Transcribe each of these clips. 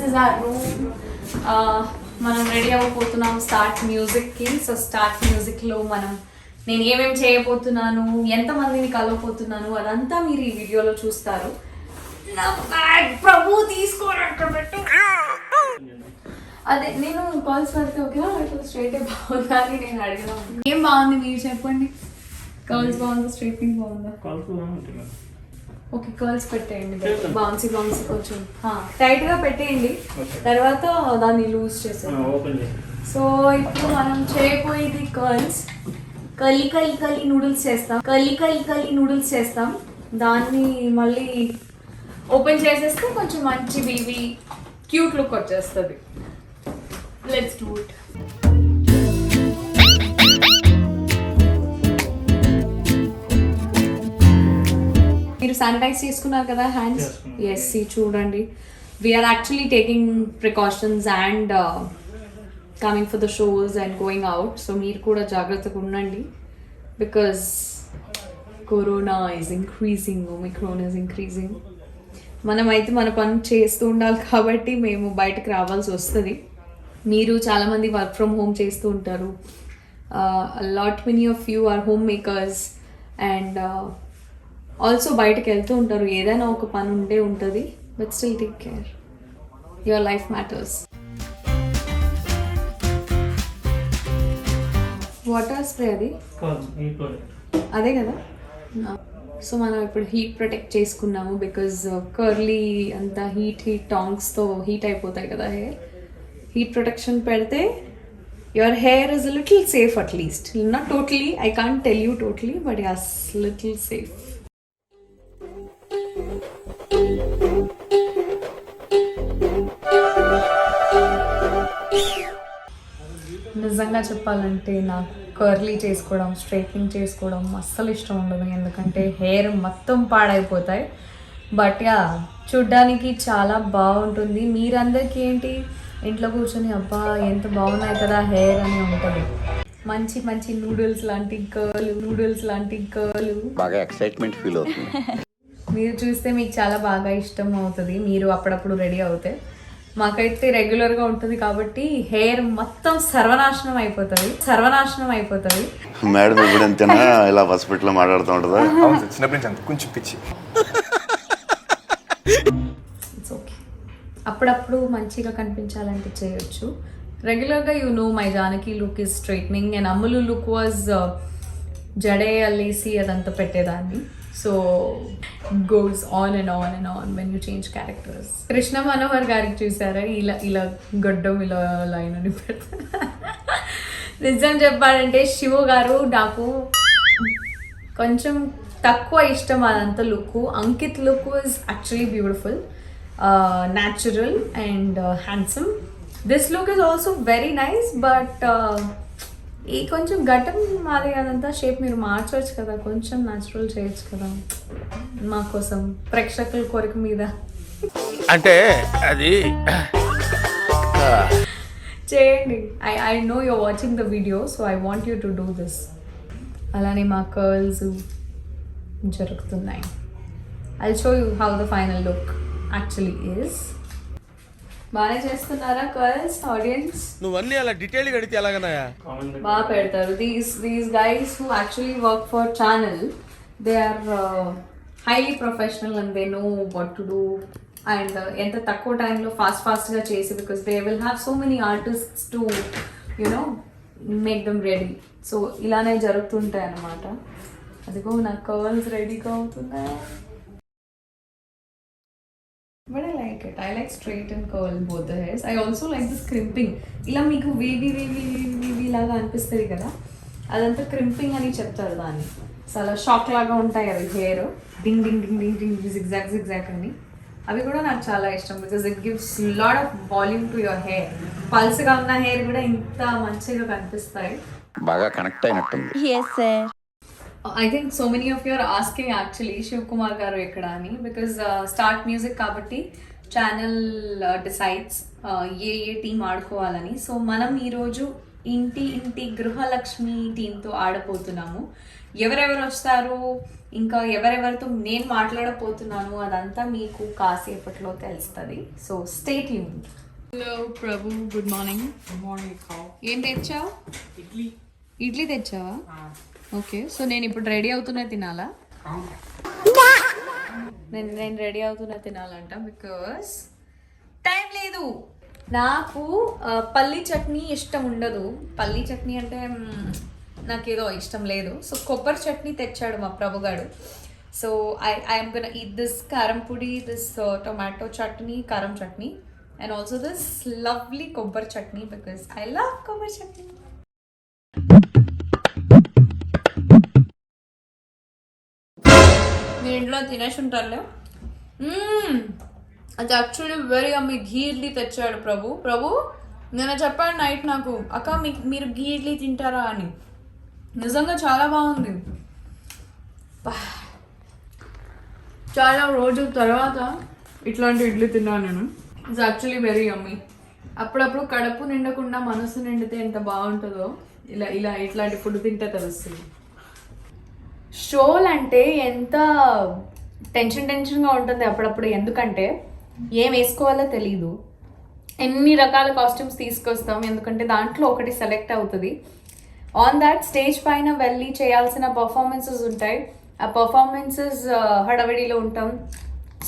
is our room. మనం ready అవ్వబోతున్నాం start మ్యూజిక్కి. So start మ్యూజిక్లో నేను ఏమేమి చేయబోతున్నాను, ఎంతమందిని కలవబోతున్నాను అదంతా మీరు ఈ వీడియోలో చూస్తారు. నా బ్యాగ్ ప్రభు తీసుకోరట్టు. అదే నేను కాల్స్ పెడితే ఓకేనా, స్ట్రైట్ బాగుందా అని నేను అడిగినాను. ఏం బాగుంది మీరు చెప్పండి. కర్ల్స్ బాగుందా, స్ట్రైట్నింగ్ బాగుందా? ఓకే, కర్ల్స్ పెట్టేయండి, బౌన్సీ కొంచెం టైట్ గా పెట్టేయండి, తర్వాత దాన్ని లూజ్ చేసేయండి. సో ఇప్పుడు మనం చేయబోయేది కర్ల్స్. కలి నూడిల్స్ చేస్తాం. దాన్ని మళ్ళీ ఓపెన్ చేసేస్తే కొంచెం మంచి బీబీ క్యూట్ లుక్ వచ్చేస్తుంది. Let's do it. మీరు శానిటైజ్ చేసుకున్నారు కదా హ్యాండ్స్? ఎస్, చూడండి, we're actually taking precautions and coming for the shows and going out. So మీరు కూడా జాగ్రత్తగా ఉండండి, because corona is increasing, Omicron is increasing. మనమైతే మన పని చేస్తూ ఉండాలి కాబట్టి మేము బయటకు రావాల్సి వస్తుంది. మీరు చాలామంది వర్క్ ఫ్రమ్ హోమ్ చేస్తూ ఉంటారు. Lot many of you are homemakers and also బయటకు వెళ్తూ ఉంటారు. ఏదైనా ఒక పని ఉండే ఉంటుంది, but still take care, your life matters. Water spray అది అదే కదా. సో మనం ఇప్పుడు హీట్ ప్రొటెక్ట్ చేసుకున్నాము, బికాజ్ కర్లీ అంతా హీట్ టాంగ్స్తో హీట్ అయిపోతాయి కదా హెయిర్. హీట్ ప్రొటెక్షన్ పెడితే your hair is a little safe, at least not totally, I can't tell you totally, but yes, little safe. నిజంగా చెప్పాలంటే నాకు కర్లీ చేసుకోవడం, స్ట్రైట్నింగ్ చేసుకోవడం అస్సలు ఇష్టం ఉండదు, ఎందుకంటే హెయిర్ మొత్తం పాడైపోతాయి. బట్ యా, చూడ్డానికి చాలా బాగుంటుంది. మీరందరికీ ఏంటి, ఇంట్లో కూర్చొని అబ్బా ఎంత బాగున్నాయి కదా హెయిర్ అని ఉంటుంది. మంచి మంచి నూడిల్స్ లాంటి కర్లు బాగా ఎక్సైట్మెంట్ ఫీల్ అవుతుంది. మీరు చూస్తే మీకు చాలా బాగా ఇష్టం అవుతుంది, మీరు అప్పుడప్పుడు రెడీ అవుతే. మాకైతే రెగ్యులర్గా ఉంటుంది కాబట్టి హెయిర్ మొత్తం సర్వనాశనం అయిపోతుంది. మేడం ఇప్పుడు అంతేనా ఇలా హాస్పిటల్లో మాట్లాడుతూ ఉంటుందా? చిన్నప్పటి నుంచి కొంచెం పిచ్చి. ఇట్స్ ఓకే, అప్పుడప్పుడు మంచిగా కనిపించాలంటే చేయొచ్చు. రెగ్యులర్గా my Janaki look is straightening and Ammulu look was జడే అల్లేసి అదంతా పెట్టేదాన్ని. So goes on and on and on when you change characters. Krishna Manohar గారికి చూసారా, ఇలా గడ్డం ఇలా లైన్ అని పెడతారు. నిజం చెప్పాలంటే శివ గారు నాకు కొంచెం తక్కువ ఇష్టం అదంతా look. Ankit look was actually beautiful, natural and handsome. This look is also very nice, but ఈ కొంచెం గడ్డం మాది అదంతా షేప్ మీరు మార్చవచ్చు కదా, కొంచెం న్యాచురల్ చేయొచ్చు కదా మా కోసం, ప్రేక్షకుల కోరిక మీద. అంటే అది చేయండి. I know you're watching the video, so I want you to do this. అలానే మా కర్ల్స్ జరుగుతున్నాయి. I'll show you how the final look actually is. బాగానే చేస్తున్నారా కర్ల్స్ ఆడియన్స్? నువ్వన్నీ అలా డీటెయిల్ గా అడిగితే ఎలాగన్నాయా? బాగా పెడతారు. These guys who actually work for channel, they are highly professional and they know what to do. And ఎంత తక్కువ టైంలో ఫాస్ట్గా చేసి, because they will have so many artists to make them ready. So ఇలానే జరుగుతుంటాయి అన్నమాట. అదిగో నా కర్ల్స్ రెడీగా అవుతున్నాయి. But I like it. I like straight and curl both the hairs. I also like this crimping. ఇలా మీకు వేవి లాగా అనిపిస్తుంది కదా, అదంతా క్రింపింగ్ అని చెప్తారు దాన్ని. చాలా షాక్ లాగా ఉంటాయి అవి హెయిర్, డింగ్ డింగ్ డింగ్ డింగ్ డింగ్ జిగ్జాగ్ అని. అవి కూడా నాకు చాలా ఇష్టం, because it gives lot of volume to your hair. పల్స్గా ఉన్న హెయిర్ కూడా ఇంత మంచిగా కనిపిస్తాయి. బాగా కనెక్ట్ అయినట్టుంది. Yes, sir. I think so many of you are asking actually Shiv Kumar garu ekkada ani, because start music kabatti channel decides ye team ఆడుకోవాలని. So మనం ఈరోజు ఇంటి గృహలక్ష్మి టీంతో ఆడబోతున్నాము. ఎవరెవరు వస్తారు, ఇంకా ఎవరెవరితో నేను మాట్లాడపోతున్నాను అదంతా మీకు కాసేపట్లో తెలుస్తుంది. So stay tuned. హలో ప్రభు, గుడ్ మార్నింగ్. Good morning. ఏం తెచ్చావు? ఇడ్లీ తెచ్చావా? ఓకే, సో నేను ఇప్పుడు రెడీ అవుతున్నా తినాలా? నేను రెడీ అవుతున్నా తినాలంట బికాస్ టైం లేదు. నాకు పల్లీ చట్నీ ఇష్టం ఉండదు. పల్లీ చట్నీ అంటే నాకేదో ఇష్టం లేదు. సో కొబ్బరి చట్నీ తెచ్చాడు మా ప్రభుగాడు. So I'm gonna eat this karam podi, this tomato chutney, కారం chutney, and also this lovely kobar chutney because I love kobar chutney. మీ ఇంట్లో తినేసి ఉంటారులే. అది యాక్చువల్లీ వెరీ అమ్మి ఘీ ఇడ్లీ తెచ్చాడు ప్రభు. నేను చెప్పాడు నైట్ నాకు, అక్క మీరు ఘీ ఇడ్లీ తింటారా అని. నిజంగా చాలా బాగుంది. చాలా రోజుల తర్వాత ఇట్లాంటి ఇడ్లీ తిన్నాను నేను. ఇట్స్ యాక్చువల్లీ వెరీ యమ్మీ. అప్పుడప్పుడు కడుపు నిండకుండా మనసు నిండితే ఎంత బాగుంటుందో ఇట్లాంటి ఫుడ్ తింటే తెలుస్తుంది. షోలు అంటే ఎంత టెన్షన్గా ఉంటుంది అప్పుడప్పుడు. ఎందుకంటే ఏం వేసుకోవాలో తెలీదు. ఎన్ని రకాల కాస్ట్యూమ్స్ తీసుకొస్తాం, ఎందుకంటే దాంట్లో ఒకటి సెలెక్ట్ అవుతుంది. ఆన్ దాట్ స్టేజ్ పైన వెళ్ళి చేయాల్సిన పర్ఫార్మెన్సెస్ ఉంటాయి. ఆ పర్ఫార్మెన్సెస్ హడావిడిలో ఉంటాం.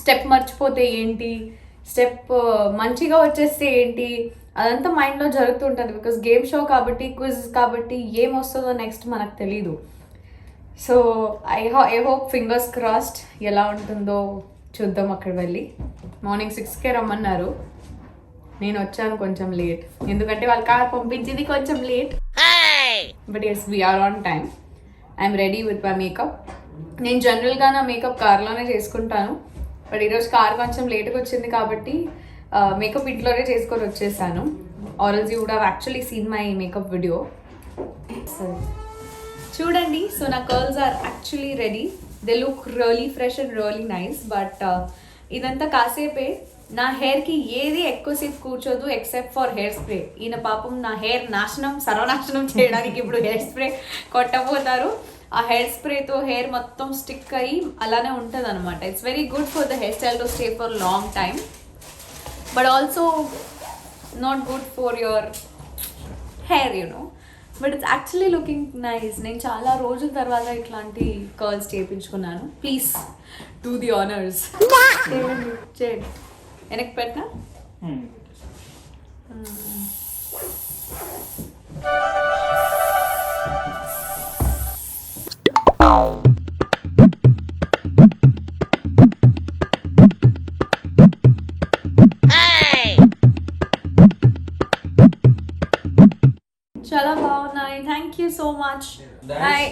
స్టెప్ మర్చిపోతే ఏంటి, స్టెప్ మంచిగా వచ్చేస్తే ఏంటి, అదంతా మైండ్లో జరుగుతుంటుంది. బికాస్ గేమ్ షో కాబట్టి, క్విజ్ కాబట్టి ఏం వస్తుందో నెక్స్ట్ మనకు తెలీదు. So I hope fingers crossed ఎలా ఉంటుందో చూద్దాం. అక్కడ వెళ్ళి మార్నింగ్ 6కే రమ్మన్నారు. నేను వచ్చాను కొంచెం లేట్, ఎందుకంటే వాళ్ళ కార్ పంపించింది కొంచెం late. But yes we're on time. I'm ready with my makeup. నేను జనరల్గా నా మేకప్ కార్లోనే చేసుకుంటాను. బట్ ఈరోజు కార్ కొంచెం లేట్గా వచ్చింది కాబట్టి మేకప్ ఇంట్లోనే చేసుకొని వచ్చేసాను. Or else you would have actually seen my makeup video. చూడండి, సో నా curls are actually ready. They look really fresh and really nice. But ఇదంతా కాసేపే. నా హెయిర్కి ఏది ఎక్కువసేపు కూర్చోదు ఎక్సెప్ట్ ఫర్ హెయిర్ స్ప్రే. ఈయన పాపం నా హెయిర్ సర్వనాశనం చేయడానికి ఇప్పుడు హెయిర్ స్ప్రే కొట్టబోతారు. ఆ హెయిర్ స్ప్రేతో హెయిర్ మొత్తం స్టిక్ అయ్యి అలానే ఉంటుంది అనమాట. It's very good for the hair style to stay for long time, but also not good for your hair but it's actually looking nice. నేను చాలా రోజుల తర్వాత ఇట్లాంటి కర్ల్స్ చేయించుకున్నాను. Please do the honours. చేయండి. వెనక్కి పెట్టినా చాలా బాగున్నాయి. Thank you so much. Hi,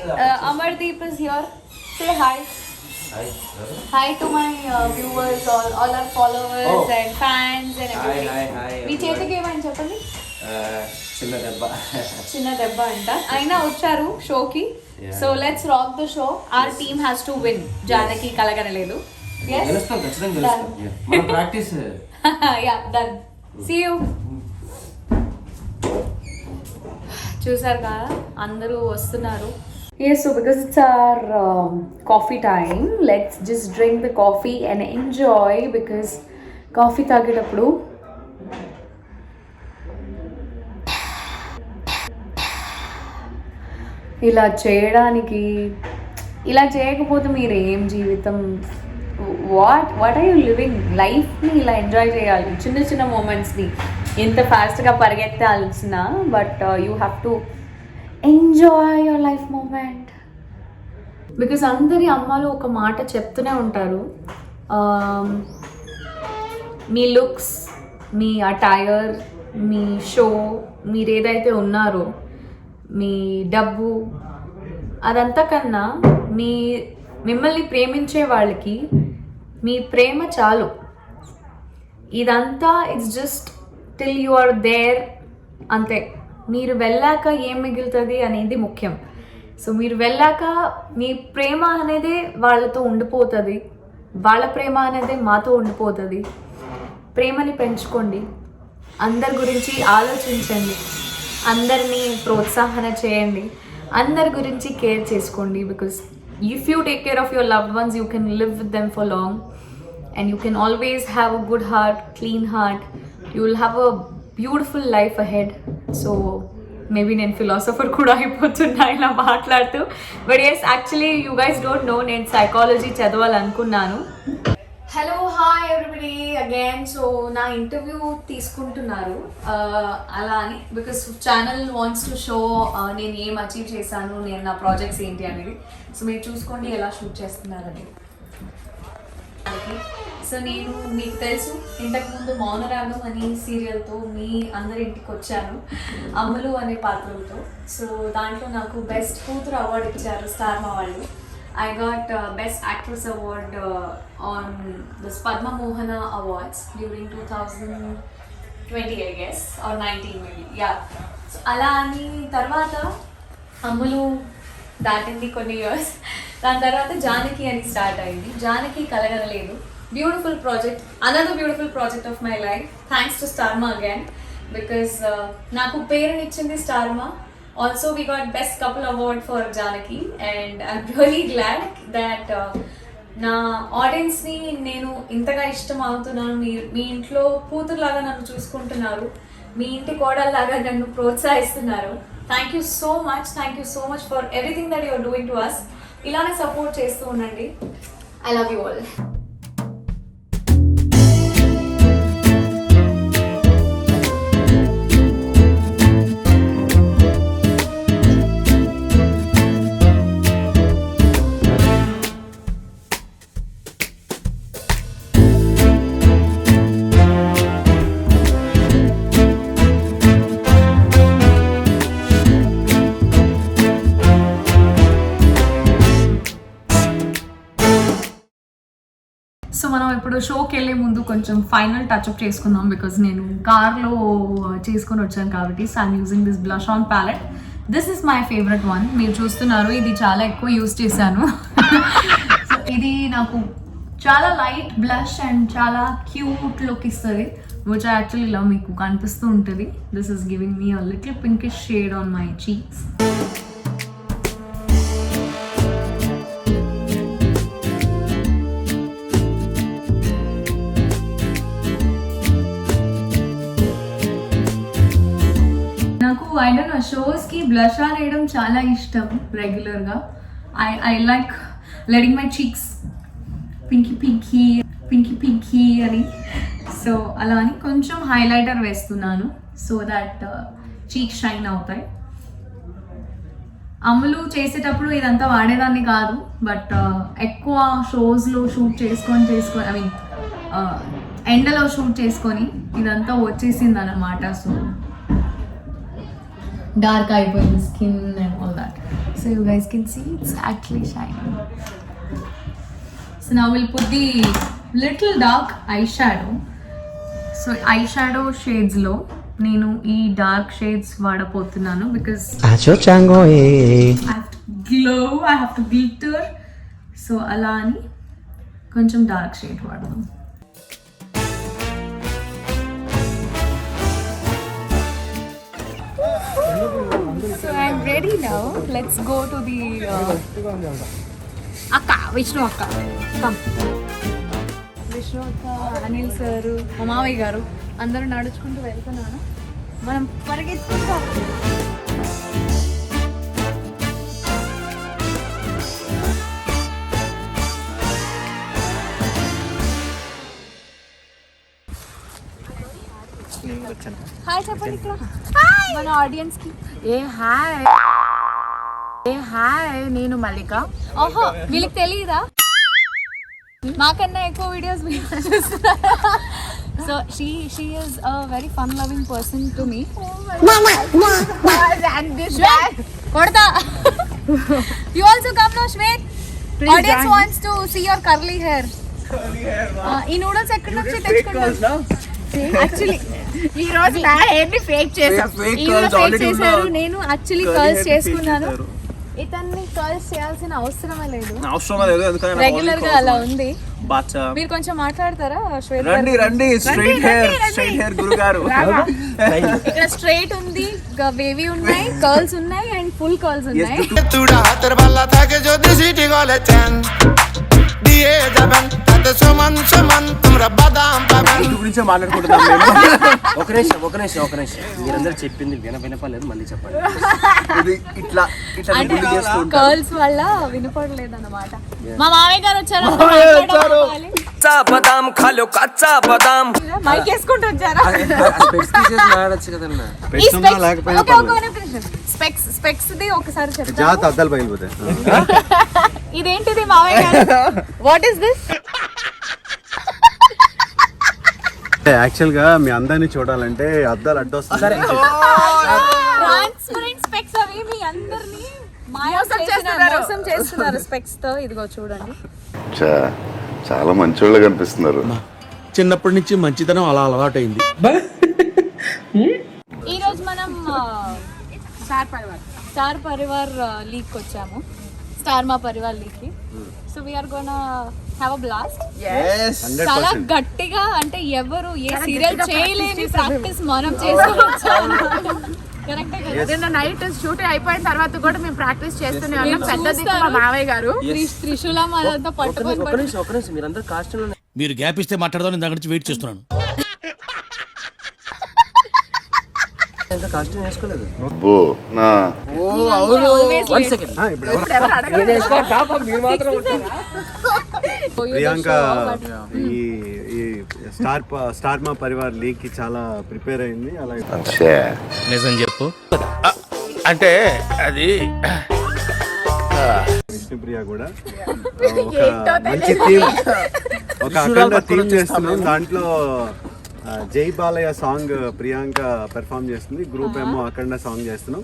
Amardeep is here. Say hi. Hi to my viewers, all our followers and fans and everything. Hi. మీ చేతికి ఏమైనా చెప్పండి. చిన్న దెబ్బ అంట. అయినా వచ్చారు షోకి. So let's rock the show. Our team has to win. Janaki Kalaganaledu. Practice. Yeah, done. See you. చూసారు కదా, అందరూ వస్తున్నారు. Yes, so because it's our coffee time, let's just drink the coffee and enjoy, because coffee తాగేటప్పుడు ఇలా చేయకపోతే మీరు ఏం జీవితం, వాట్ ఆర్ యూ లివింగ్? లైఫ్ని ఇలా ఎంజాయ్ చేయాలి, చిన్న చిన్న మూమెంట్స్ని. ఎంత ఫాస్ట్గా పరిగెత్తాల్సిన, but you have to enjoy your life moment. Because అందరి అమ్మలు ఒక మాట చెప్తూనే ఉంటారు, మీ లుక్స్, మీ అటైర్, మీ షో, మీరు ఏదైతే ఉన్నారో, మీ డబ్బు, అదంతా కన్నా మిమ్మల్ని ప్రేమించే వాళ్ళకి మీ ప్రేమ చాలు. ఇదంతా it's just till you are there, అంతే. మీరు వెళ్ళాక ఏం మిగులుతుంది అనేది ముఖ్యం. సో మీరు వెళ్ళాక మీ ప్రేమ అనేది వాళ్ళతో ఉండిపోతుంది, వాళ్ళ ప్రేమ అనేది మాతో ఉండిపోతుంది. ప్రేమని పెంచుకోండి, అందరి గురించి ఆలోచించండి, అందరినీ ప్రోత్సాహన చేయండి, అందరి గురించి కేర్ చేసుకోండి. Because if you take care of your loved ones, you can live with them for long, and you can always have a good heart, clean heart. You will have a beautiful life ahead. So maybe నేను philosopher కూడా అయిపోతున్నా ఇలా మాట్లాడుతూ. But yes, actually you guys don't know, నేను psychology చదవాలనుకున్నాను. Hello, hi everybody again. So నా interview తీసుకుంటున్నారు అలా అని, because channel wants to show నేను ఏం అచీవ్ చేశాను, నేను నా ప్రాజెక్ట్స్ ఏంటి అనేది. సో మీరు చూసుకోండి ఎలా షూట్ చేస్తున్నారని. సో నేను, మీకు తెలుసు, ఇంతకుముందు మౌనరాగం అని సీరియల్తో మీ అందరి ఇంటికి వచ్చాను, అమ్ములు అనే పాత్రలతో. సో దాంట్లో నాకు బెస్ట్ కూతురు అవార్డు ఇచ్చారు స్టార్ మా వాళ్ళు. I got Best Actress Award on this Padma Mohana Awards during 2020, I guess, or 19 maybe. Yeah. So అలా అని తర్వాత అమ్ములు దాటింది కొన్ని ఇయర్స్. దాని తర్వాత జానకి అని స్టార్ట్ అయింది. Janaki Kalaganaledu. Beautiful project, another beautiful project of my life. Thanks to Star Maa again, because నాకు పేరునిచ్చింది Star Maa. Also, we got Best Couple Award for Janaki, and I'm really glad that నా ఆడియన్స్ని నేను ఇంతగా ఇష్టం అవుతున్నాను. మీ ఇంట్లో కూతురులాగా నన్ను చూసుకుంటున్నారు, మీ ఇంటి కోడల్లాగా నన్ను ప్రోత్సహిస్తున్నారు. Thank you so much for everything that you're doing to us. ఇలానే సపోర్ట్ చేస్తూ ఉండండి. I love you all. So మనం ఇప్పుడు షోకి వెళ్ళే ముందు కొంచెం ఫైనల్ టచ్అప్ చేసుకుందాం, బికాజ్ నేను కార్లో చేసుకొని వచ్చాను కాబట్టి. So I'm using this blush on palette. This is my favourite one. మీరు చూస్తున్నారు, ఇది చాలా ఎక్కువ యూజ్ చేశాను. ఇది నాకు చాలా లైట్ బ్లష్ అండ్ చాలా క్యూట్ లుక్ ఇస్తుంది, విచ్ ఐ యాక్చువల్లీ లవ్. మీకు కనిపిస్తూ ఉంటుంది. This is giving me a little pinkish shade on my cheeks. I don't know, షోస్కి బ్లష్ ఆన్ వేయడం చాలా ఇష్టం రెగ్యులర్గా. I like letting my cheeks pinky అని. సో అలా అని కొంచెం హైలైటర్ వేస్తున్నాను, సో దట్ చీక్ షైన్ అవుతాయి. అమ్ములు చేసేటప్పుడు ఇదంతా వాడేదాన్ని కాదు, బట్ ఎక్కువ షోస్లో షూట్ చేసుకొని ఐ మీన్ ఎండలో షూట్ చేసుకొని ఇదంతా వచ్చేసింది అన్నమాట. సో dark అయిపోయింది skin and all that, so you guys can see it's actually shining. So now we'll put the little dark eyeshadow. So eyeshadow shades lo nenu ee dark shades vaadapothunanu because acho chango I have to glow, I have to glitter. So ala ani koncham dark shade vaadam. So I'm ready now. Let's go to the Akka, Vishnu Akka. Come. Vishnu Akka, Anil sir, Mamavi garu andaru naduchukuntu veltunnaru. Manam పరిగెత్తుకుంటాం. Hi చెప్పండి ఇక్కడ మన audience కి. ఏ hi నేను మల్లిక. ఓహో, వీళ్ళకి తెలియదా? మాకన్నా ఎక్కువ వీడియోస్ చూస్తున్నారు. So she is a very fun loving person to me. కొడతా. You also come no Shwet. Audience wants to see your curly hair. ఈ నూడిల్స్ ఎక్కడి నుంచి తెచ్చుకున్నారు? యాక్చువల్లీ ఈ రోజు నా హెయిర్ ని ఫేక్ చేశారు. నేను యాక్చువల్లీ కర్ల్స్ చేసుకున్నాను. ఇతన్ని కర్ల్స్ చేయాల్సిన అవసరమే లేదు, రెగ్యులర్ గా అలా ఉంది. బాచా. మీరు కొంచెం మాట్లాడతారా శ్వేత రండి గారు? రండి, స్ట్రైట్ హెయిర్ గురుగారు. ఇక్కడ స్ట్రైట్ ఉంది, వేవీ ఉన్నాయి, కర్ల్స్ ఉన్నాయి అండ్ ఫుల్ కర్ల్స్ ఉన్నాయి. గురించే మాట్లాడుకుంటున్నాం మేము. ఒక నిమిషం మీరందరూ చెప్పింది వినపలేదు, మళ్ళీ చెప్పండి. ఇది ఇట్లా ఇట్లా అంటే గుండు చేస్తూ ఉంటారు. కర్ల్స్ వల్ల వినపడలేదు అన్నమాట. మా మామయ్య గారు వచ్చారు, మైక్ వేసుకుంటూ వచ్చారా? స్పెక్స్ ది ఒకసారి చెప్తాను. అద్దాలు పగిలిపోతాయి. ఇదేంటిది మామయ్య గారు? What is this? యాక్చువల్ గా మీ అందరినీ చూడాలంటే అద్దాలు అడ్డొస్తాయి. ట్రాన్స్పరెంట్ స్పెక్స్ అవి మీ అందరినీ మోసం చేస్తున్నారు స్పెక్స్ తో. ఇదిగో చూడండి. చాలా మంచోళ్ళు కనిపిస్తున్నారు. చిన్నప్పటి నుంచి మంచితనం అలా అలవాటైంది. ఈ రోజు మనం స్టార్ పరివార్ లీగ్ వచ్చాము, స్టార్ మా పరివార్ లీగ్ కి. So we're gonna have a blast. చాలా గట్టిగా, అంటే ఎవరు ఏ సీరియల్ చేయలేని ప్రాక్టీస్ మనం చేసుకోవచ్చు. నైట్ షూటింగ్ అయిపోయిన తర్వాత కూడా మేము ప్రాక్టీస్ చేస్తూనే ఉన్నాం. పెద్దది మా మావయ్య గారు త్రిశూలం అదంతా పట్టుకొని ఒక నిమిషం మీరందరూ కాస్ట్యూమ్. మీరు గ్యాప్ ఇస్తే మాట్లాడదాం, నేను దగ్గర నుంచి వెయిట్ చేస్తున్నాను. ఇంకా కాస్ట్యూమ్ వేసుకోలేదు. అబ్బో నా ప్రియాంక ఈ స్టార్ మా పరివార్ లీగ్ కి చాలా ప్రిపేర్ అయింది. అలాగే ఛే. నిజం చెప్పు. అంటే అది విష్ణుప్రియ కూడా ఒక మంచి థీమ్, ఒక అఖండ థీమ్ చేస్తున్నాం. దాంట్లో జై బాలయ్య సాంగ్ ప్రియాంక పెర్ఫామ్ చేస్తుంది, గ్రూప్ ఏమో అఖండ సాంగ్ చేస్తున్నాం.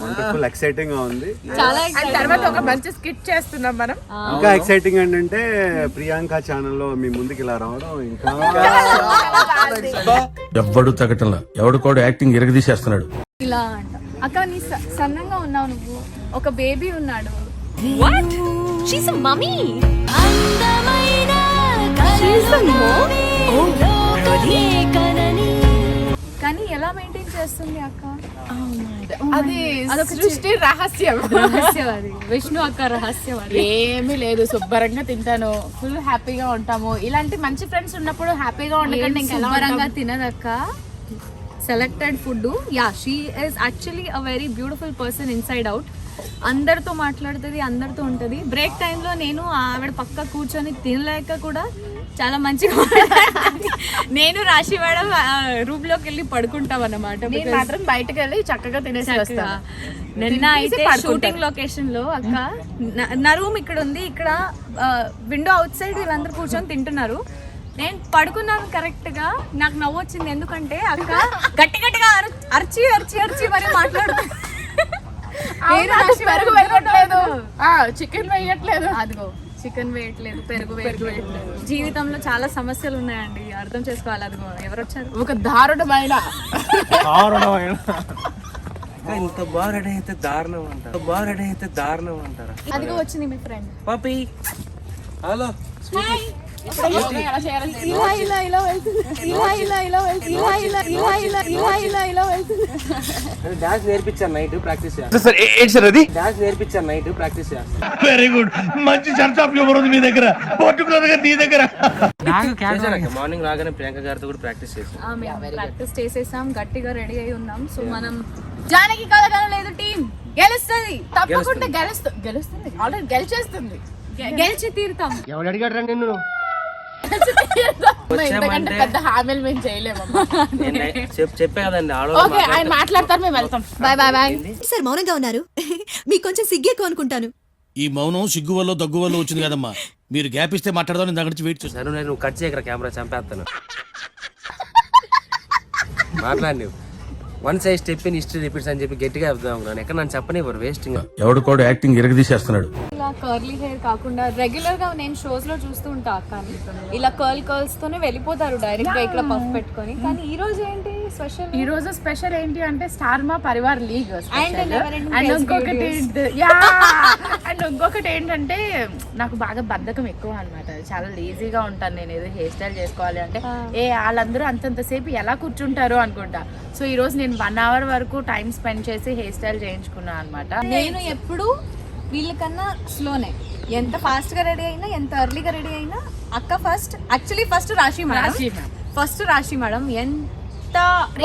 వండర్ఫుల్, ఎక్సైటింగ్ గా ఉంది. తర్వాత ఒక మంచి స్కిట్ చేస్తున్నాం మనం. ఇంకా ఎక్సైటింగ్ ఏంటంటే ప్రియాంక ఛానల్లో మీ ముందుకు ఇలా రావడం ఇంకా ఎవ్వడు తగ్గటంలా, ఎవడు కూడా యాక్టింగ్ ఎరగదీసేస్తున్నాడు. ఇలా అంట. అక్క నీ సన్నంగా ఉన్నావు నువ్వు, ఒక బేబీ ఉన్నాడు. కానీ ఎలా మెయింటైన్ చేస్తుంది అక్క? అది సృష్టి రహస్యం. రహస్యం అది, విష్ణు అక్క రహస్యం అది. ఏమీ లేదు, శుభ్రంగా తింటాను, ఫుల్ హ్యాపీగా ఉంటాము. ఇలాంటి మంచి ఫ్రెండ్స్ ఉన్నప్పుడు హ్యాపీగా ఉండకండి ఇంకా శుభ్రంగా తినదక్క. Selected food. Yeah, she is actually a very beautiful person inside out. అందరితో మాట్లాడుతుంది, అందరితో ఉంటుంది. బ్రేక్ టైంలో నేను ఆవిడ పక్క కూర్చొని తినలేక కూడా చాలా మంచిగా నేను రాశి మేడం రూమ్ లోకి వెళ్ళి పడుకుంటాం అన్నమాట. మాత్రం బయటకు వెళ్ళి చక్కగా తినేసి నిన్న అయితే షూటింగ్ లొకేషన్ లో అక్క నా రూమ్ ఇక్కడ ఉంది, ఇక్కడ విండో అవుట్ సైడ్ వీళ్ళందరూ కూర్చొని తింటున్నారు. నేను పడుకున్నాను కరెక్ట్ గా, నాకు నవ్వు వచ్చింది. ఎందుకంటే అక్క గట్టి గట్టిగా అరిచి అరిచి అరిచి మరి మాట్లాడుతుంది. పెరుగు వేయట్లేదు, చికెన్ వేయట్లేదు, అదిగో చికెన్ వేయట్లేదు, పెరుగు వేయట్లేదు. జీవితంలో చాలా సమస్యలు ఉన్నాయండి, అర్థం చేసుకోవాలి. అదిగో ఎవరు వచ్చారు? ఒక దారుణమైన ఇంత బాగా రెడీ అయితే దారుణం అంటారా? అదిగో వచ్చింది మీ ఫ్రెండ్ పాపి. హలో. ఇలా ఇలా ఇలా వెళ్తుంది, ఇలా ఇలా ఇలా వెళ్తుంది, ఇలా ఇలా ఇలా ఇలా ఇలా ఇలా ఇలా వెళ్తుంది. డాన్స్ నేర్పించాను నైట్ ప్రాక్టీస్ వెరీ గుడ్, మంచి సెన్స్ ఆఫ్ హ్యూమర్ ఉంది మీ దగ్గర, పర్టికులర్ గా నీ దగ్గర. మార్నింగ్ రాగానే ప్రియాంక గారితో కూడా ప్రాక్టీస్ చేసాం. ప్రాక్టీస్ చేసేసాం, గట్టిగా రెడీ అయి ఉన్నాం. సో మనం జానకి కలగడం లేదు, టీం గెలుస్తుంది, తప్పకుండా గెలుస్తుంది, ఆల్రెడీ గెలిచేస్తుంది, గెలిచి తీరుతాం. ఎవడు అడిగాడు రా నిన్ను? ఇంతకంటే పెద్ద హామీలు మేము చేయలేము. చెప్పే కదండి, ఓకే ఆయన మాట్లాడతారు, మేము వెళ్తాం. Bye bye bye. సార్ మౌనంగా ఉన్నారు, మీకు కొంచెం సిగ్గేకు అనుకుంటాను. ఈ మౌనం సిగ్గు వల్ల దగ్గు వల్ల వచ్చింది కదమ్మా. మీరు గ్యాప్ ఇస్తే మాట్లాడదాం, నేను దగ్గర నుంచి వెయిట్ చేస్తాను. సరే నువ్వు కట్ చేయకరా, కెమెరా చంపేస్తాను. మాట్లాడి నువ్వు one side step in history repeats అని చెప్పి గట్టిగా చెప్తాం. ఎక్కడ నన్ను చెప్పని వేస్టింగ్. ఎవడు కూడా యాక్టింగ్ ఎరగదీసేస్తున్నాడు. ఇలా కర్లీ హెయిర్ కాకుండా రెగ్యులర్ గా నేను షోస్ లో చూస్తూ ఉంటా అక్క, ఇలా కర్ల్స్ తోనే వెళ్ళిపోతారు డైరెక్ట్ గా ఇక్కడ పఫ్ పెట్టుకొని. కానీ ఈ రోజు ఏంటి స్పెషల్? ఈ రోజు స్పెషల్ ఏంటి అంటే star Maa Parivaar league And never ending and guest ఇంకొకటి videos. అండ్ ఇంకొకటి ఏంటంటే నాకు బాగా బద్ధకం ఎక్కువ అన్నమాట. చాలా లేజీగా ఉంటాను నేను. ఏదో హెయిర్ స్టైల్ చేసుకోవాలి అంటే వాళ్ళందరూ అంతంతసేపు ఎలా కూర్చుంటారు అనుకుంటా. సో ఈ రోజు నేను 1 hour వరకు టైం స్పెండ్ చేసి హెయిర్ స్టైల్ చేయించుకున్నాను అనమాట. నేను ఎప్పుడు వీళ్ళకన్నా స్లోనే. ఎంత ఫాస్ట్ గా రెడీ అయినా, ఎంత ఎర్లీగా రెడీ అయినా అక్క ఫస్ట్. యాక్చువల్లీ ఫస్ట్ రాశి మేడం ఎంత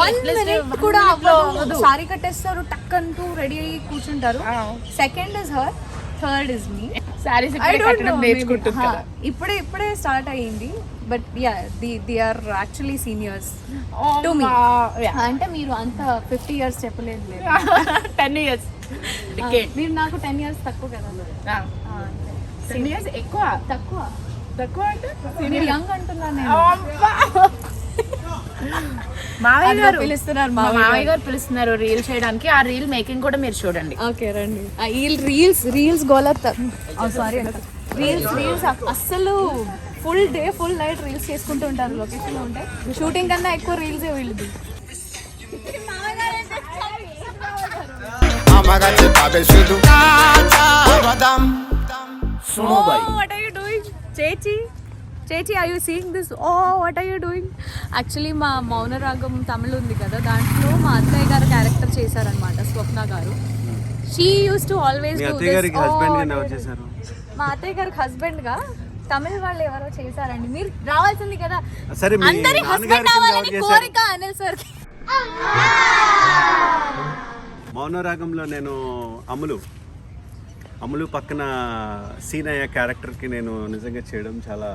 1 minute కూడా అవ్వదు. సారీ కట్టేస్తారు, టక్ అంటూ రెడీ అయ్యి కూర్చుంటారు. Second is her, third is me. సారీస్ ఇప్పుడే స్టార్ట్ అయ్యింది. But yeah they are actually seniors to me. అంటే మీరు అంత 50 years చెప్పలేదు. 10 years మీరు నాకు 10 years తక్కువ కదా. 10 years ఎక్కువ తక్కువ అంటే మీరు యంగ్ అంటున్నాను నేను. మావయ్య గారు పిలుస్తున్నారు, మావయ్య గారు పిలుస్తున్నారు రీల్ చేయడానికి. ఆ రీల్ మేకింగ్ కూడా మీరు చూడండి. ఓకే రండి. రీల్స్ గోలత్ సారీ రీల్స్ అస్సలు full day full night reels చేసుకుంటూ ఉంటారు. లొకేషన్ లో ఉంటే షూటింగ్ కన్నా ఎక్కువ రీల్స్ వీళ్ళది. What are you doing? Chechi, are you seeing this? Oh, what are you doing? Actually, మా మౌనరాగం తమిళ ఉంది కదా, దాంట్లో మా అత్తయ్య గారు క్యారెక్టర్ చేశారనమాట, స్వప్న గారు. She used to always do this. మా అత్తయ్య గారికి హస్బెండ్ గా తమిళ వాళ్ళు ఎవరో చేశారండి. మీరు రావాల్సింది కదా. సరే, మీ అందరి హస్బెండ్ అవ్వాలని కోరిక అనిల్ సార్. మౌనరాగంలో నేను అమ్ములు పక్కన సీనయ్య క్యారెక్టర్కి నేను నిజంగా చేయడం చాలా.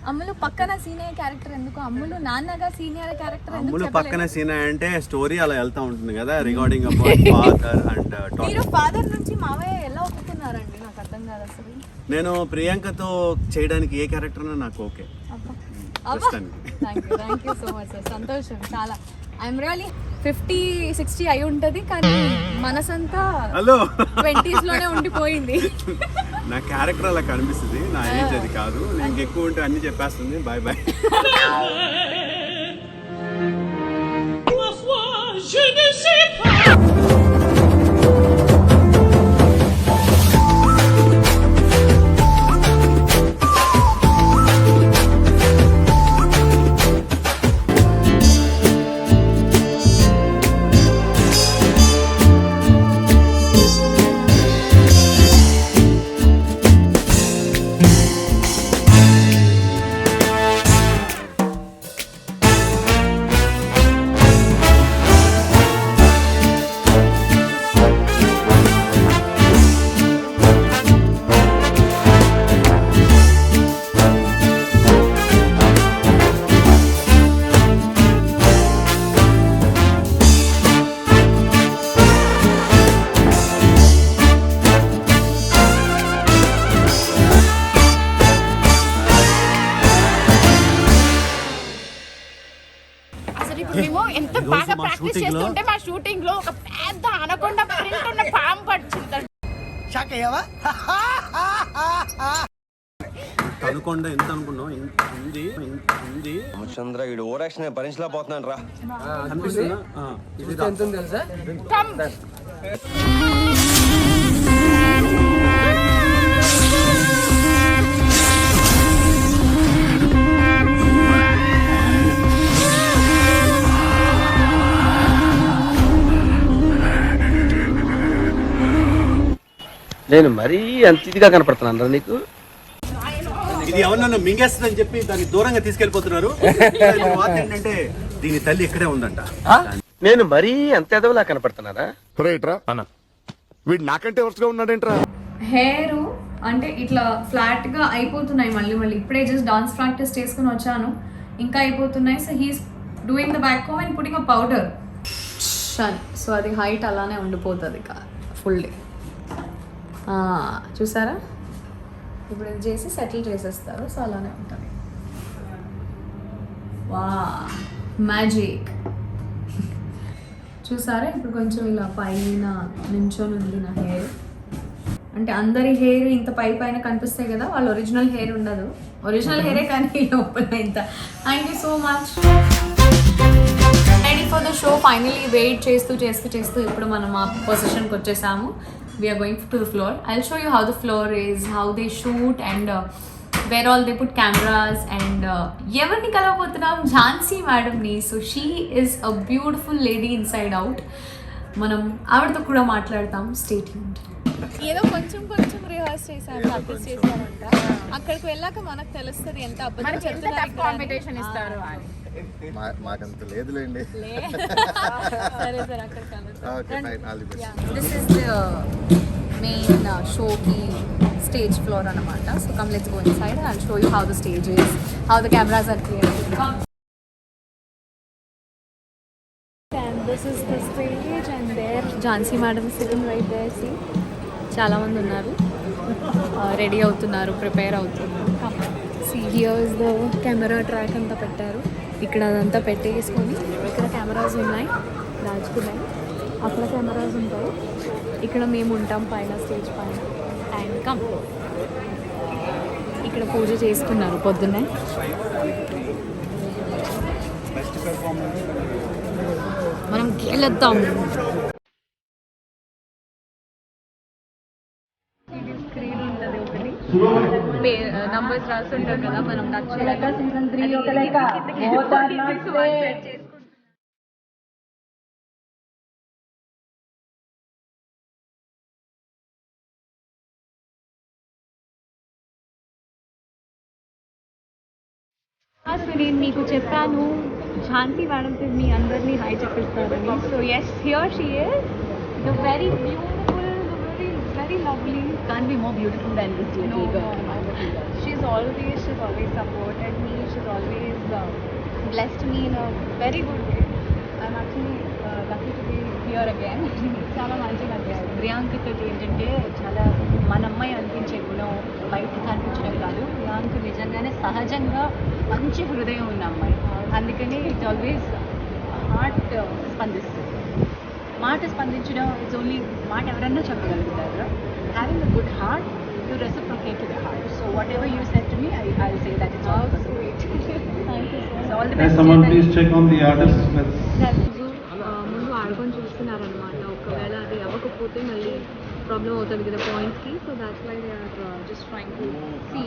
అమ్ములు పక్కన సీనియర్ క్యారెక్టర్ ఎందుకు? అమ్ములు నాన్నగా సీనియర్ క్యారెక్టర్ ఎందుకు? అమ్ములు పక్కన సీనయ్య అంటే స్టోరీ అలా వెళ్తా ఉంటుంది కదా, రిగార్డింగ్ అబౌట్ ఫాదర్ అండ్. మీరు ఫాదర్ నుంచి మావయ్య ఎలా ఒప్పుకున్నారండి? నాకు అర్థం కాదు అసలు. నేను ప్రియాంకతో చేయడానికి ఏ క్యారెక్టర్ నాకు okay. Thank you so much sir. సంతోషం చాలా. ఐఎమ్ రియల్లీ 50-60 అయి ఉంటుంది, కానీ మనసంతా హలో 20s లోనే ఉండిపోయింది. నా క్యారెక్టర్ అలా కనిపిస్తుంది, నా ఏజ్ అది కాదు. నేను ఎక్కువ ఉంటే అన్ని చెప్పేస్తుంది. Bye bye. మేము ఎంత బాగా ప్రాక్టీస్ చేస్తుంటే మా షూటింగ్ లో ఒక పెద్ద అనకొండ ప్రింట్ ఉన్న పాము పడుతుంది. అనుకోండి ఎంత అనుకున్నావు ఉంది చంద్ర వీడు ఓరాక్షన్ భరించలేకపోతున్నాను రా. కనిపిస్తుందా? ఎంత ఉంది తెలుసా? నేను మరీ అంత ఇదిగా కనపడుతున్నాను రా నీకు? ఇది ఎవరన్నా మింగేస్తుందని చెప్పి దాన్ని దూరంగా తీసుకెళ్లిపోతున్నారు. ఏంటంటే దీని తల్లి ఇక్కడే ఉందంట. నేను మరీ అంత ఎదవలా కనపడుతున్నారా? వీడు నాకంటే వరుసగా ఉన్నాడేంట్రా? హెయిర్ అంటే ఇట్లా ఫ్లాట్ గా అయిపోతున్నాయి మళ్ళీ. ఇప్పుడే జస్ట్ డాన్స్ ప్రాక్టీస్ చేసుకుని వచ్చాను, ఇంకా అయిపోతున్నాయి. So he's doing the back home and putting a powder. So అది హైట్ అలానే ఉండిపోతుంది ఫుల్ డే. చూసారా? ఇప్పుడు ఇది చేసి సెటిల్ చేసేస్తారు. సో అలానే ఉంటుంది. వా మ్యాజిక్. చూసారా? ఇప్పుడు కొంచెం ఇలా పైన నించొని ఉంది నా హెయిర్. అంటే అందరి హెయిర్ ఇంత పైన కనిపిస్తాయి కదా, వాళ్ళ ఒరిజినల్ హెయిర్ ఉండదు. ఒరిజినల్ హెయిరే కానీ లోపల ఇంత. Thank you so much. Ready for the show finally wait చేస్తూ ఇప్పుడు మనం ఆ పొజిషన్కి వచ్చేసాము. We're going to the floor. I'll show you how the floor is, how they shoot and where all they put cameras and ఎవరిని కలవబోతున్నాం, ఝాన్సీ మేడంని. So she is a beautiful lady inside out. మనం ఆవిడతో కూడా మాట్లాడతాం. Stay tuned. ఏదో కొంచెం rehearse చేశాను, ప్రాక్టీస్ చేశానంట. అక్కడికి వెళ్ళాక మనకు తెలుస్తుంది ఎంత అబద్ధం చెప్తున్నారు, కాంపిటీషన్ ఇస్తారు అని. మాకంత లేదులేండి. సరే సార్ అక్కడ కలుద్దాం. దిస్ ఇస్ ద మెయిన్ షోకి స్టేజ్ ఫ్లోర్ అనమాట. So come let's go inside and I'll show you how the stage is, how the cameras are created. And this is the stage and there Jhansi madam is sitting right there. See, చాలా మంది ఉన్నారు, ready అవుతున్నారు, prepare అవుతున్నారు. See, here is the camera track అంతా పెట్టారు. ఇక్కడ అదంతా పెట్టేసుకొని ఇక్కడ కెమెరాస్ ఉన్నాయి, దాచుకున్నాయి. అక్కడ కెమెరాస్ ఉంటాయి, ఇక్కడ మేము ఉంటాం పైన స్టేజ్ పైన. అండ్ కమ్, ఇక్కడ పూజ చేసుకున్నారు పొద్దున్నే. మనం గెలుద్దాం. స్క్రీన్ ఉంటుంది ఒకటి, నంబర్స్ రాస్తుంటారు కదా, మనం టచ్ నేను మీకు చెప్పాను ఝాన్సీ మేడం మీ అందరినీ హై చెప్పిస్తారని. So yes, here she is, the very beautiful, very lovely. Can't be more beautiful than this little girl. She's always supported me. She's always blessed me in a very good way. I'm actually lucky to be here again. చాలా మంచిగా అనిపిస్తుంది. ప్రియాంక ఏంటంటే చాలా మన అమ్మాయి అనిపించే గుణం బయటకు కనిపించడం కాదు, ప్రియాంక నిజంగానే సహజంగా మంచి హృదయం ఉన్న అమ్మాయి. అందుకని ఇట్స్ ఆల్వేస్ హార్ట్ స్పందిస్తుంది. మాట స్పందించడం ఇట్స్ ఓన్లీ మాట ఎవరన్నా చెప్పగలుగుతారు. Having a good heart, you reciprocate to the heart. So what ever you said to me, I say that it's all sweet. All the best. Someone please check on the artists. ముందు ఆడుకొని చూస్తున్నారనమాట. ఒకవేళ అది అవ్వకపోతే మళ్ళీ problem అవుతుంది కదా పాయింట్స్కి. So that's why they are just trying to see.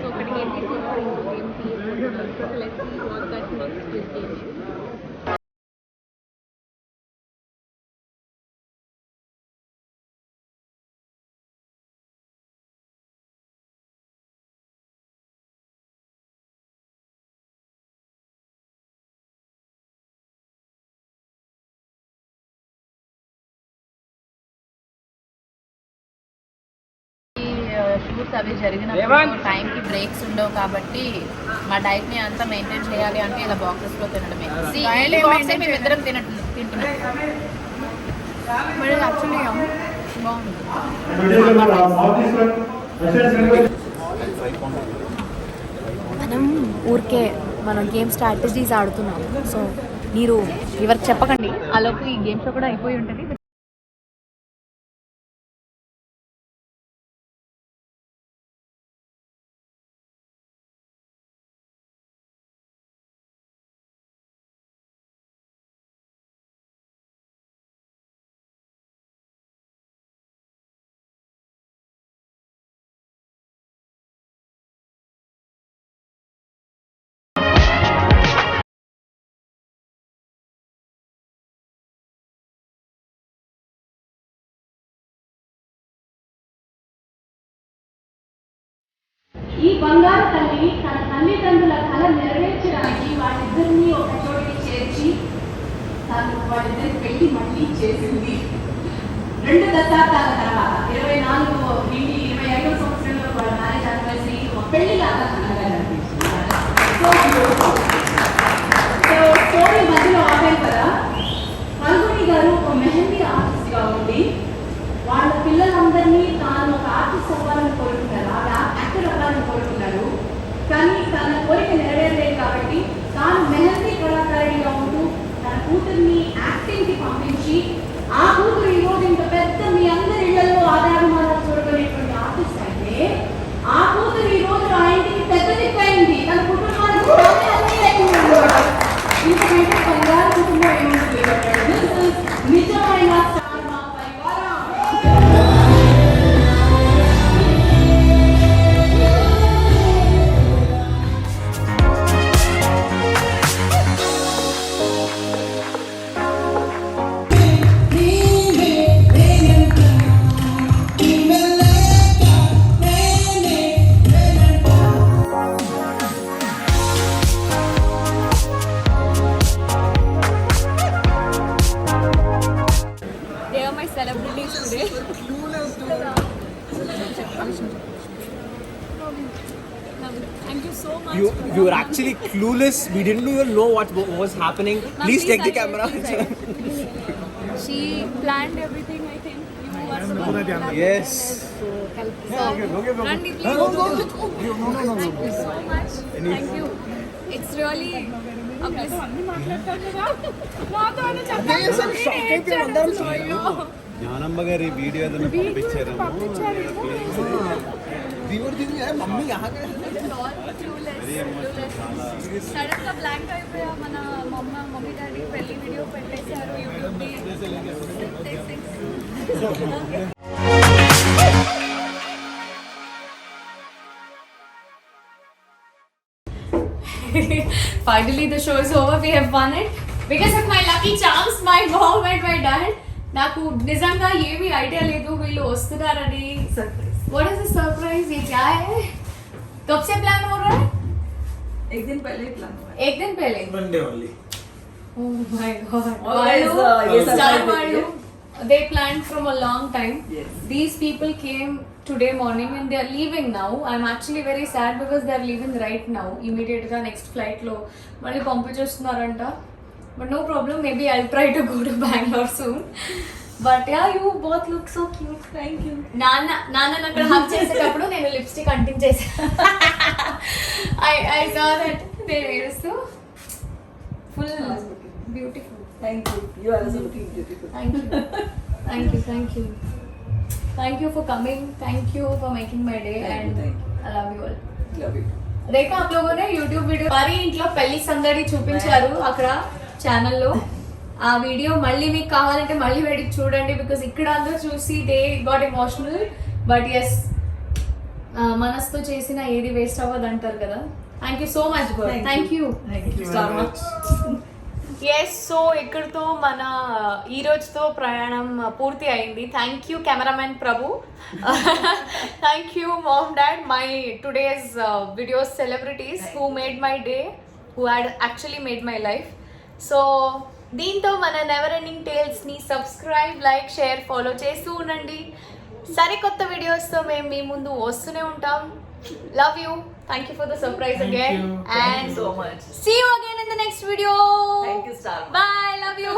So ఒకటి ఏంటి, ఏంటి let's see what that next will game. Shoots అవి జరిగినప్పుడు టైంకి బ్రేక్స్ ఉండవు కాబట్టి మా డైట్ని అంతా మెయింటైన్ చేయాలి అంటే ఇలా బాక్సెస్లో తినడమే. బాక్సే మేము ఇద్దరం తింటున్నాం. యాక్చువల్లీ మనం ఊరికే మనం గేమ్ స్ట్రాటజీస్ ఆడుతున్నాం. సో మీరు ఎవరికి చెప్పకండి, ఆలోపు ఈ గేమ్ షో కూడా అయిపోయి ఉంటుంది. ఈ బంగారు తల్లి తన తల్లిదండ్రుల కళ నెరవేర్చడానికి వాళ్ళిద్దరినీ ఒక చోటికి చేర్చి తను వాళ్ళిద్దరి పెళ్లి మళ్ళీ చేసింది. 2 దశాబ్దాల తర్వాత 25వ సంవత్సరంలో వాళ్ళ మ్యారేజ్ యానివర్సరీ ఒక పెళ్లిలాగా కలగాలనిపించింది. సో స్టోరీ మధ్యలో ఆపారు కదా. ఫల్గుని గారు ఒక మెహందీ ఆర్టిస్ట్గా ఉండి వాళ్ళ పిల్లలందరినీ తాను ఒక ఆర్టిస్ట్ అవ్వాలని కోరుకున్నారు, యాక్టర్ అవ్వాలని కోరుకున్నారు. కానీ తన కోరిక నెరవేరలేదు కాబట్టి తాను మెహందీ కళాకారిణిగా ఉంటూ తన కూతుర్ని యాక్టింగ్కి పంపించి ఆ కూతురు ఈరోజు ఇంత పెద్ద మీ అందరి ఇళ్లలో ఆదాయమానాలు చూడగలిగేటువంటి ఆర్టిస్ట్ అయితే ఆ కూతురు ఈరోజు ఆ ఇంటికి పెద్ద దిక్కైంది. తన కుటుంబానికి ఇంతకంటే బంగారు కుటుంబం ఏముంటుంది. you were actually clueless. We didn't even know what was happening. Please take the camera. She planned everything, I think. You were supposed to plan Yes. Randy, please. Thank you so much. Thank you. It's really a blessing. Gnanamma గారి video ఏదైనా పంపించారేమో sudden గా blank అయిపోయా. మన mummy daddy పెళ్లి video పెట్టేశారు YouTube Finally the show is over. We have won it because of my lucky charms, my mom and my dad. నాకు నిజంగా ఏమీ ఐడియా లేదు వీళ్ళు వస్తున్నారని. What is the surprise? ये क्या है? कब से प्लान हो रहा है? एक दिन पहले ही प्लान हुआ है. एक दिन पहले. One day only. Oh my god. Always, ये Star surprise Valu, they planned from a long time. Yes. These people came today morning and they are leaving now. I'm actually very sad because they are leaving right now. Immediate ga next flight lo malli పంపించేస్తున్నారంట. But no problem, maybe I'll try to go to Bangalore soon. But yeah, you both look so cute. Thank you. నాన్న అక్కడ hug చేసేటప్పుడు నేను lipstick అంటింగ్ చేశాను. I saw that they ఏడుస్తూ full beautiful. Thank you. You are also looking beautiful. Thank you. Thank you. Thank you. Thank you for coming. Thank you for making my day. Thank you, And thank you. I love you all. Love you. రేఖ आप लोगों ने YouTube video వారి ఇంట్లో పెళ్లి సందడి చూపించారు అక్కడ ఛానల్లో. ఆ వీడియో మళ్ళీ మీకు కావాలంటే మళ్ళీ వెళ్ళి చూడండి బికాస్ ఇక్కడ అందరూ చూసి they got emotional. But yes మనసుతో చేసిన ఏది వేస్ట్ అవ్వదు అంటారు కదా. Thank you so much God. Thank you. Thank you so much. Yes, so ఇక్కడితో మన ఈ రోజుతో ప్రయాణం పూర్తి అయింది. Thank you cameraman Prabhu. Thank you mom dad, my today's videos celebrities who made my day, who had actually made my life. So దీంతో మన never ending టేల్స్ని సబ్స్క్రైబ్, లైక్, షేర్, ఫాలో చేస్తూ ఉండండి. సరికొత్త వీడియోస్తో మేము మీ ముందు వస్తూనే ఉంటాం. Love you. Thank you for the surprise again. Thank And you so much. see you again in the next video. Thank you, Star. Bye. Love you.